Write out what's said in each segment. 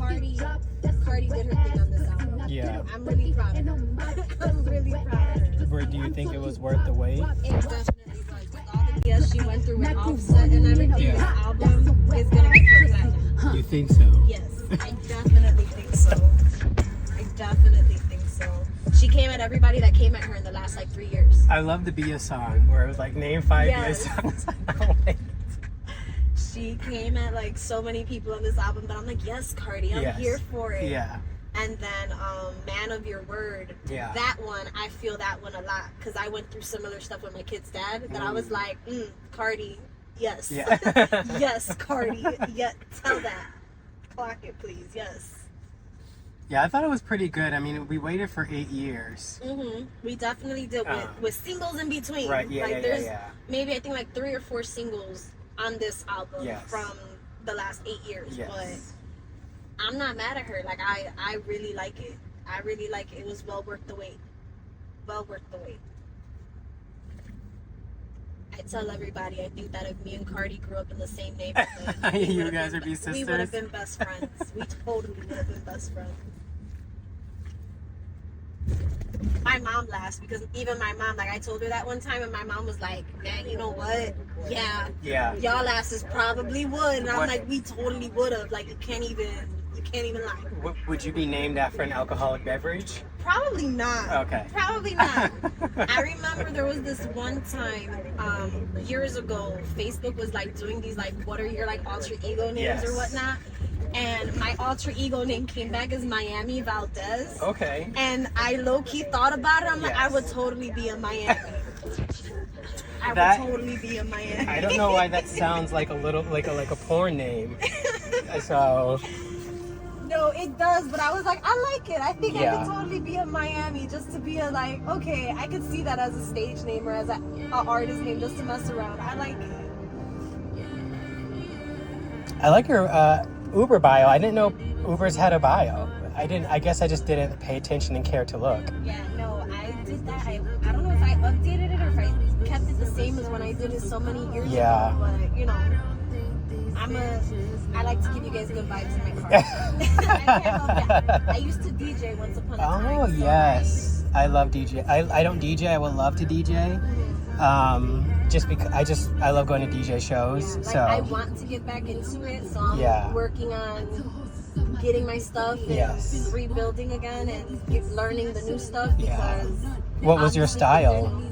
Cardi did her thing on this album. Yeah. I'm really proud of her. I'm really proud of her. Do you think it was worth the wait? It definitely was. With all the BS she went through with Offset and everything, Yeah. this album is gonna get her platinum. You think so? Yes, I definitely think so. I definitely think so. She came at everybody that came at her in the last like 3 years. I love the Bia song where it was like name 5 Yes. Bia songs. Oh my. She came at like so many people on this album, but I'm like, yes, Cardi, I'm Yes. here for it. Yeah. And then Man of Your Word, Yeah. that one, I feel that one a lot because I went through similar stuff with my kid's dad that I was like, Cardi, yes. Yeah. Yes, Cardi, yeah, tell that. Clock it, please, yes. Yeah, I thought it was pretty good. I mean, we waited for 8 years. We definitely did with singles in between. Right, yeah, like, yeah, there's yeah. maybe I think like 3 or 4 singles on this album Yes. from the last 8 years. Yes. But I'm not mad at her. Like I really like it. I really like it. It was well worth the wait. Well worth the wait. I tell everybody I think that if me and Cardi grew up in the same neighborhood, You guys would be sisters? We would have been best friends. We totally would have been best friends. My mom laughs because even my mom, like I told her that one time, and my mom was like, "Man, you know what? Yeah, y'all asses probably would." And I'm like, "We totally would have. Like, you can't even lie." Would you be named after an alcoholic beverage? Probably not. Okay. Probably not. I remember there was this one time, years ago, Facebook was like doing these like, what are your like alter ego names or whatnot. And my alter ego name came back as Miami Valdez. Okay. And I low-key thought about it. I'm like, I would totally be a Miami. I would totally be a Miami. I don't know why that sounds like a little like a porn name. So. No, it does, but I was like, I like it. I think I could totally be a Miami just to be a like, okay, I could see that as a stage name or as an artist name just to mess around. I like it. I like your Uber bio. I didn't know Ubers had a bio. I guess I just didn't pay attention and care to look. Yeah, no, I did that. I don't know if I updated it or if I kept it the same as when I did it so many years ago. But you know, I like to give you guys good vibes in my car. I can't help that. I used to DJ once upon a time. Oh yes, I love DJ. I don't DJ. I would love to DJ. Just because I love going to DJ shows. Like, so I want to get back into it, so I'm working on getting my stuff and rebuilding again and learning the new stuff because. What was your style?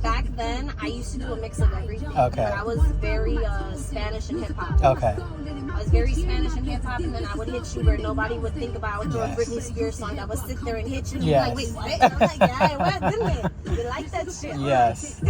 Back then, I used to do a mix of everything. Okay. But I was very Spanish and hip hop. Okay. I was very Spanish and hip hop, and then I would hit you where nobody would think about. I would do a Britney Spears song. I would sit there and hit you. And Yes. like, wait, what? And I'm like, yeah, what? Didn't it? You like that shit? Yes.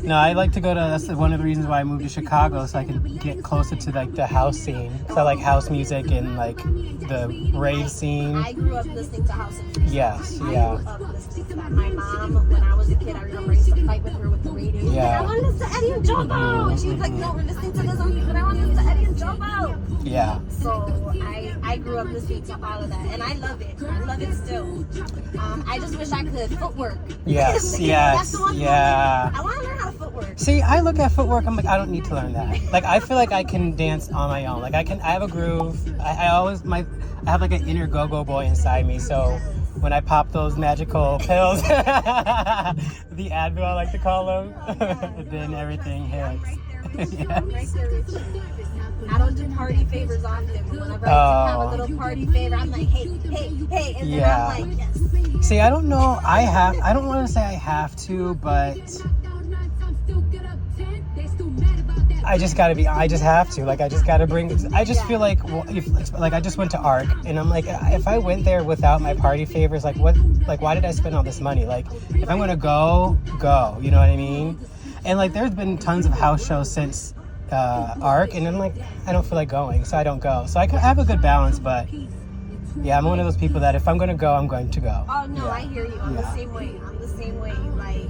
No, I like to go to. That's one of the reasons why I moved to Chicago, so I can get closer to like the house scene. So I like house music and like the rave scene. I grew up listening to house and freestyle. Yes. I Yeah. grew up listening to that. My mom, when I was a kid, I remember I used to fight with her with the radio. Yeah. I want to listen to Eddie and Jumbo. And she was like, no, we're listening to this, but I want to listen to Eddie and Jumbo. Yeah. So I grew up listening to all of that, and I love it. I love it still. I just wish I could footwork. Yes. That's the one thing. Yeah. I want to learn how to footwork. See, I look at footwork. I'm like, I don't need to learn that. Like, I feel like I can dance on my own. Like, I have a groove. I have like an inner go-go boy inside me. So when I pop those magical pills, the Advil I like to call them, then everything hits. I'm right there with you. I don't do party favors often, but whenever I do have a little party favor, I'm like, hey, and then I'm like, yes. See, I don't know. I don't want to say I have to, but I just have to. Like, I just gotta bring. I just feel like, well, like I just went to ARC, and I'm like, if I went there without my party favors, like what? Like, why did I spend all this money? Like, if I'm gonna go. You know what I mean? And like, there's been tons of house shows since ARC, and I'm like, I don't feel like going, so I don't go. So I have a good balance, but yeah, I'm one of those people that if I'm gonna go, I'm going to go. Oh no, I hear you. I'm the same way. Like,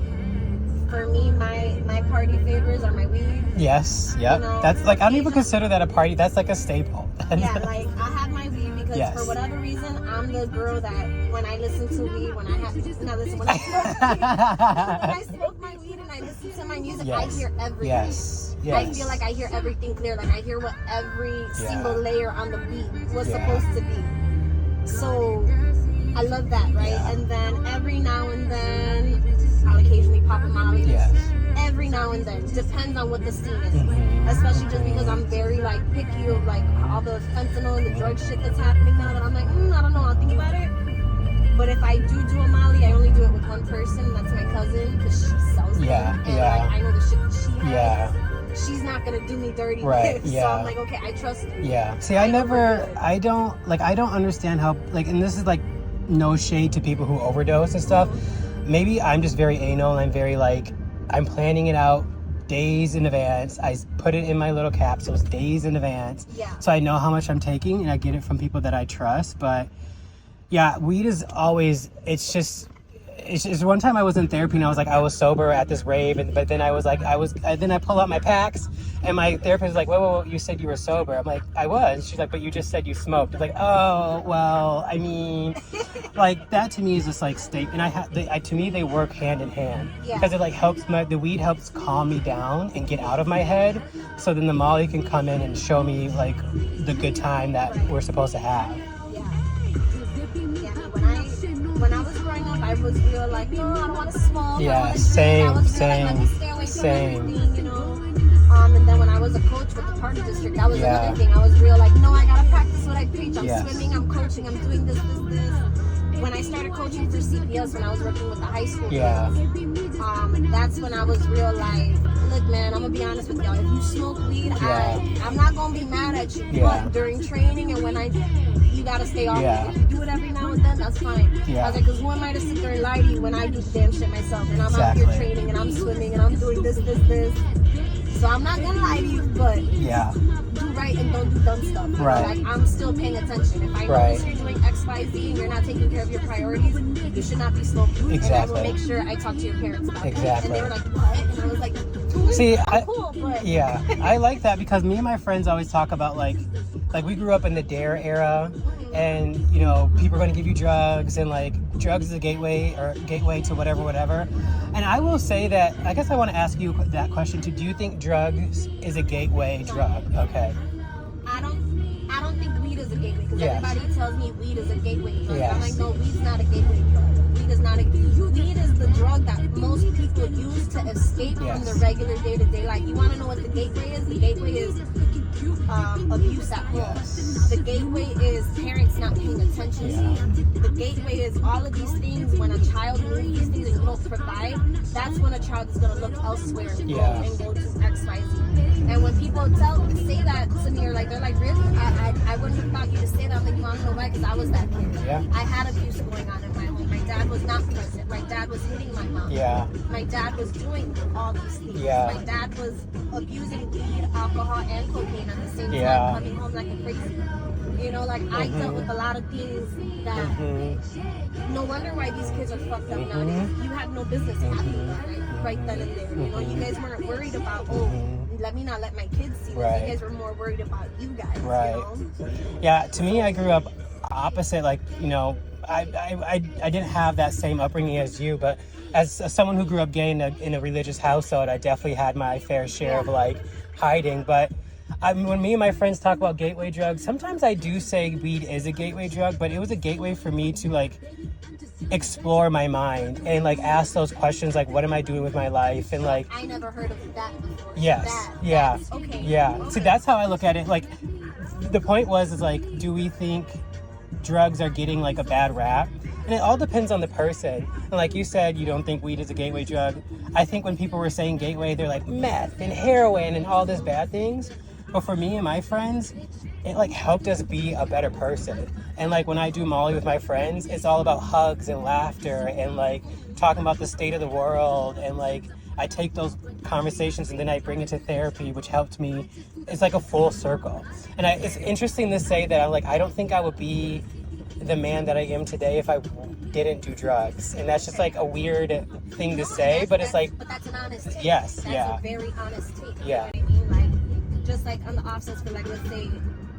for me, my party favors are my weed. Yes, yep. You know, that's like, I don't even consider that a party. That's like a staple. Yeah, like I have my weed because for whatever reason, I'm the girl that when I listen to weed, when I smoke my weed and I listen to my music, I hear everything. Yes. I feel like I hear everything clear. Like I hear what every single layer on the beat was supposed to be. So I love that, right? And then every now and then I'll occasionally pop a Molly. Every now and then, depends on what the scene is. Especially just because I'm very like picky of like all the fentanyl and the drug shit that's happening now. That I'm like, I don't know. I'll think about it. But if I do a Molly, I only do it with one person, and that's my cousin, because she sells it. And like, I know the shit that she has. She's not gonna do me dirty. Right. So I'm like, okay, I trust her. Yeah. See, I don't understand how, like, and this is like no shade to people who overdose and stuff. Maybe I'm just very anal, and I'm very like, I'm planning it out days in advance. I put it in my little capsules days in advance. So I know how much I'm taking, and I get it from people that I trust. But yeah, weed is always, it's just one time I was in therapy and I was like, I was sober at this rave, but then I was like, then I pull out my packs and my therapist was like, whoa, you said you were sober. I'm like, I was. She's like, but you just said you smoked. It's like, oh, well, I mean, like that to me is just like state, and to me they work hand in hand, because it like helps the weed helps calm me down and get out of my head, so then the Molly can come in and show me like the good time that we're supposed to have. When I was growing up, I was real like, no, I don't want to smoke. Same. Like, let me stay away from everything, you know. And then when I was a coach with the party district, that was another thing. I was real like, no, I gotta practice what I preach. I'm swimming, I'm coaching, I'm doing this. When I started coaching for CPS, when I was working with the high school kids, that's when I was real like, look, man, I'm gonna be honest with y'all. If you smoke weed, I'm not gonna be mad at you. But during training and when you gotta stay off it. If you do it every now and then, that's fine. I was like, because who am I to sit there and lie to you when I do the damn shit myself? And I'm out here training and I'm swimming and I'm doing this. So I'm not gonna lie to you, but do right and don't do dumb stuff. Like, I'm still paying attention. If I notice you're doing X, Y, Z and you're not taking care of your priorities, you should not be smoking. And I will make sure I talk to your parents about it. And they were like, what? And I was like, see, cool, but I like that, because me and my friends always talk about like we grew up in the DARE era, and you know, people are going to give you drugs, and like drugs is a gateway to whatever. And I will say that, I guess I want to ask you that question too. Do you think drugs is a gateway drug? Okay. I don't think weed is a gateway, because everybody tells me weed is a gateway drug. I'm like, no, weed's not a gateway drug. Weed is not a weed is the drug that most people use to escape from the regular day-to-day life. You want to know what the gateway is? The gateway is abuse at home. The gateway is parents not paying attention to you. The gateway is all of these things. When a child needs these things and you don't provide, that's when a child is going to look elsewhere and go to X, Y, Z. And when people say that to me, or like they're like, really? I wouldn't have thought you to say that. I'm like, you want to know why? Because I was that kid. I had abuse going on in my home. My dad was not present. My dad was hitting my mom. My dad was doing all these things. My dad was abusing weed, alcohol, and cocaine at the same time, coming home like a crazy. You know, like I dealt with a lot of things that no wonder why these kids are fucked up nowadays. You had no business happening right then and there. You know, you guys weren't worried about, let me not let my kids see this. You guys were more worried about you guys. You know? Yeah, to me, I grew up opposite. Like, you know, I didn't have that same upbringing as you, but as someone who grew up gay in a religious household, I definitely had my fair share of like hiding. But when me and my friends talk about gateway drugs, sometimes I do say weed is a gateway drug, but it was a gateway for me to like explore my mind and like ask those questions, like, what am I doing with my life? And like, I never heard of that before. Okay. See, that's how I look at it. Like, the point is like, do we think drugs are getting like a bad rap? And it all depends on the person. And like you said, you don't think weed is a gateway drug. I think when people were saying gateway, they're like meth and heroin and all these bad things. But for me and my friends, it like helped us be a better person. And like when I do Molly with my friends, it's all about hugs and laughter and like talking about the state of the world. And like I take those conversations and then I bring it to therapy, which helped me. It's like a full circle. And it's interesting to say that I don't think I would be the man that I am today if I didn't do drugs. And that's just like a weird thing to say, but it's like, but that's an honest take. Yes, that's a very honest take. You know what I mean? Like, just like on the offsets for like, let's say,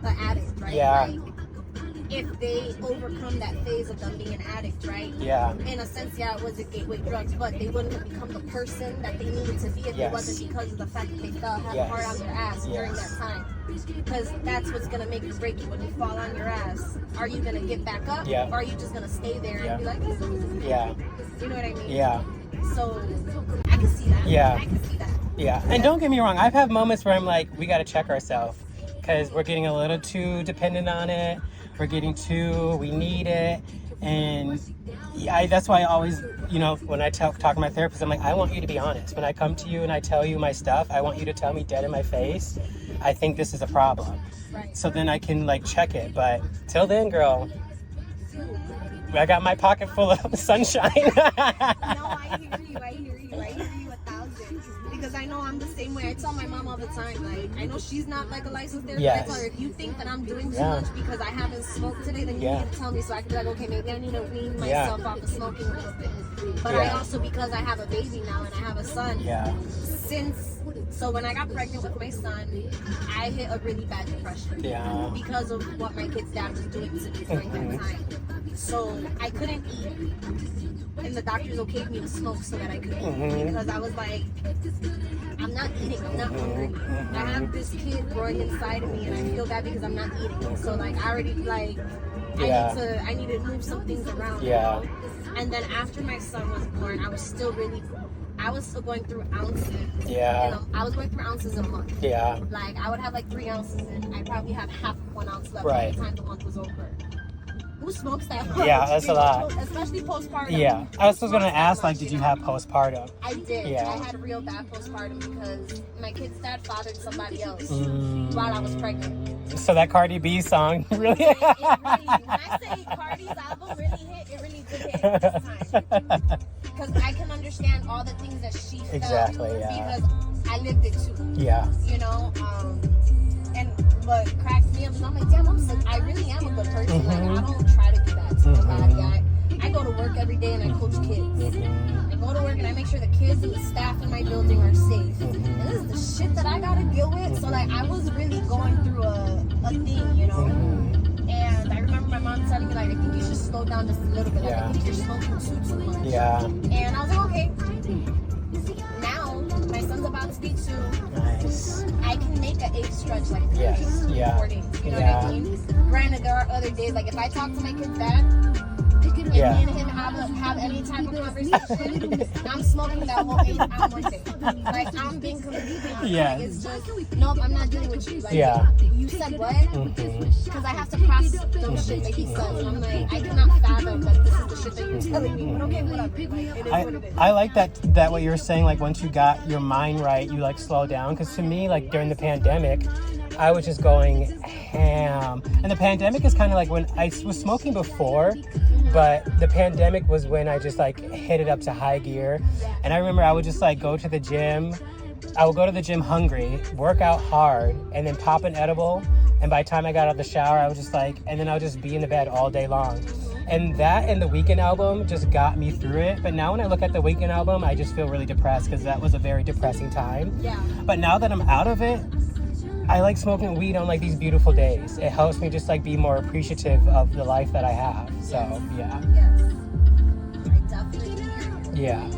the addict, right? Like, if they overcome that phase of them being an addict, right? Yeah. In a sense, yeah, it was a gateway drugs, but they wouldn't have become the person that they needed to be if it wasn't because of the fact that they had hard on their ass during that time. Because that's what's gonna make you break you when you fall on your ass. Are you gonna get back up, or are you just gonna stay there and be like, you know what I mean? Yeah. So I can see that. Yeah. I can see that. Yeah. And don't get me wrong, I've had moments where I'm like, we got to check ourselves because we're getting a little too dependent on it. We need it. And that's why I always, you know, when I talk to my therapist, I'm like, I want you to be honest. When I come to you and I tell you my stuff, I want you to tell me dead in my face, I think this is a problem. Right. So then I can like check it. But till then, girl, I got my pocket full of sunshine. No, I hear you 1,000. Because I know I'm the same way. I tell my mom all the time, like, I know she's not like a licensed therapist. I tell her, if you think that I'm doing too much because I haven't smoked today, then you need to tell me so I can be like, okay, maybe I need to wean myself off of smoking a little bit. But I also, because I have a baby now and I have a son, so when I got pregnant with my son, I hit a really bad depression because of what my kid's dad was doing to me during that time. So I couldn't eat, and the doctors okayed me to smoke so that I could eat because I was like, I'm not eating, I'm not hungry. I have this kid growing inside of me, and I feel bad because I'm not eating. So like I already like I need to move some things around. You know? And then after my son was born, I was still going through ounces. Yeah. I was going through ounces a month. Yeah. Like I would have like 3 ounces, and I probably have half of 1 ounce left by the time the month was over. Who smokes that much? Yeah, that's a lot. Especially postpartum. Yeah. I was going to ask, like, did you have postpartum? I did. Yeah. I had real bad postpartum because my kid's dad fathered somebody else while I was pregnant. So that Cardi B song really... When I say Cardi's album really hit, it really did hit this time. Because I can understand all the things that she felt. Exactly, because I lived it too. Yeah. You know? And what cracks me up is I'm like, damn, I really am a good person. Like, I don't try to do that to nobody. I go to work every day and I coach kids. I go to work and I make sure the kids and the staff in my building are safe. And this is the shit that I gotta deal with. So like, I was really going through a thing, you know? And I remember my mom telling me, like, I think you should slow down just a little bit. Like, I think you're smoking too much. Yeah. And I was like, okay. Now, my son's about to be 2. Nice. I can make an 8 stretch like 3 days, 4 days. You know what I mean? Granted, there are other days, like if I talk to my kid's dad, and me and him have any type of conversation, I'm smoking that whole 8 on one day. Like, I'm being completely honest. Like, it's just, nope, I'm not dealing with you. Like, you said what? Because I have to process those shit that he says. And I'm like, I cannot fathom that this is the shit that you're telling me. But okay, whatever. Like, it is what it is. I like that what you were saying, like, once you got your mind right, you, like, slow down. Because to me, like, during the pandemic, I was just going ham. And the pandemic is kind of like when I was smoking before, but the pandemic was when I just like hit it up to high gear. And I remember I would just like go to the gym. I would go to the gym hungry, work out hard, and then pop an edible. And by the time I got out of the shower, I was just like, and then I would just be in the bed all day long. And that and the Weekend album just got me through it. But now when I look at the Weekend album, I just feel really depressed because that was a very depressing time. Yeah. But now that I'm out of it, I like smoking weed on like these beautiful days. It helps me just like be more appreciative of the life that I have. So yeah. Yes. I definitely hear you. Yeah.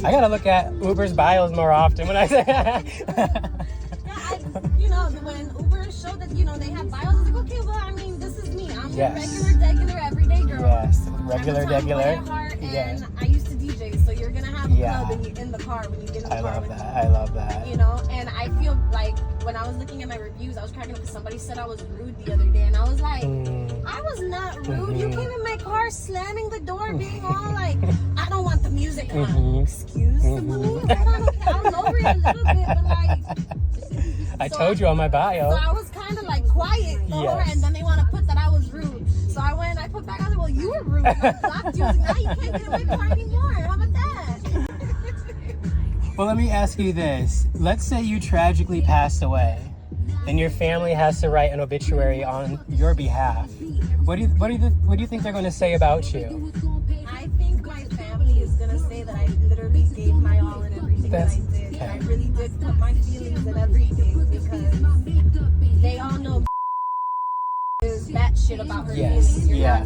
I gotta look at Uber's bios more often when I say when Uber showed that, they have bios, I was like, okay, well, I mean, this is me. I'm a regular, everyday girl. Yes, regular. And I used to DJ, so you're gonna have a club in the car when you get in the car. I love that. And I feel like when I was looking at my reviews, I was cracking up because somebody said I was rude the other day, and I was like, I was not rude. You came in my car slamming the door, being all like, I don't want the music on. Excuse me? I don't know her a little bit, but like... I told you on my bio. So I was kind of like quiet for her, and then they want to put that I was rude. So I went and I put back, I was like, well, you were rude. I blocked you. Now you can't get in my car anymore. How about that? Well, let me ask you this. Let's say you tragically passed away and your family has to write an obituary on your behalf. What do you think they're going to say about you? I think my family is going to say that I literally gave my all in everything that I did. Okay. I really did put my feelings in everything because they all know batshit about her Yes, feelings. yeah.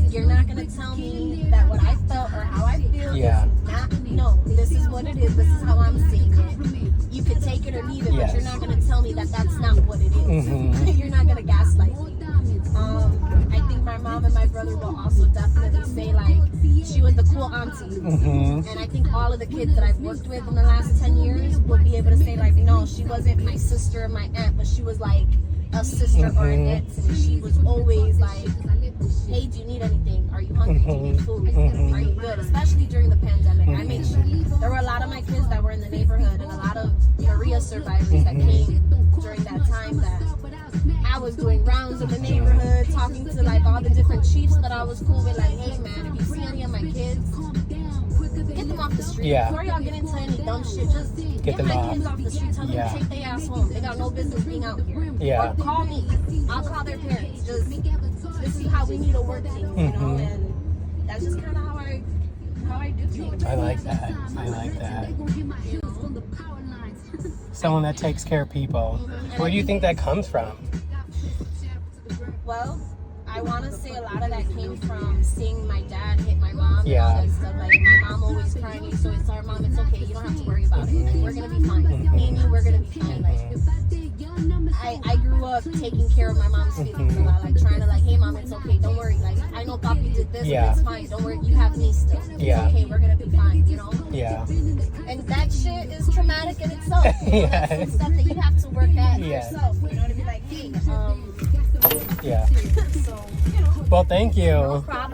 You're not gonna tell me that what I felt or how I feel Yeah. is not. No, this is what it is. This is how I'm seeing it. You can take it or leave it, Yes. but you're not gonna tell me that that's not what it is. Mhm. You're not gonna gaslight me. I think my mom and my brother will also definitely say like she was the cool auntie. Mhm. And I think all of the kids that I've worked with in the last 10 years will be able to say like, no, she wasn't my sister or my aunt, but she was like a sister or an aunt to me. She was always like, hey, do you need anything? Are you hungry? Do you need food? Are you good? Especially during the pandemic. I made sure there were a lot of my kids that were in the neighborhood and a lot of Kurious survivors that came during that time that I was doing rounds in the neighborhood, talking to like all the different chiefs that I was cool with, like, hey man, if you see any of my kids, get them off the street. Yeah. Before y'all get into any dumb shit, just get them my off. kids off the street. Tell them to take their ass home. They got no business being out here. Yeah. Or call me. I'll call their parents. Just to see how we need a work team, you know? And that's just kind of how I do things. I like that. I like that. You know? Someone that takes care of people. Where do you think that comes from? Well, I want to say a lot of that came from seeing my dad hit my mom Yeah. and all that stuff. Like, my mom always crying, and so it's our mom, it's okay, you don't have to worry about it. Like, we're going to be fine. Me and you, we're going to be fine. Like, I grew up taking care of my mom's feelings a lot. Like, trying to, like, hey, mom, it's okay, don't worry. Like, I know Papi did this, Yeah. but it's fine. Don't worry, you have me still. It's Yeah. okay, we're going to be fine, you know? Yeah. And that shit is traumatic in itself. You know? Yes. That's some stuff that you have to work at Yes. yourself. You know, to be like, hey, Yeah. so, you know. Well, thank you. No problem.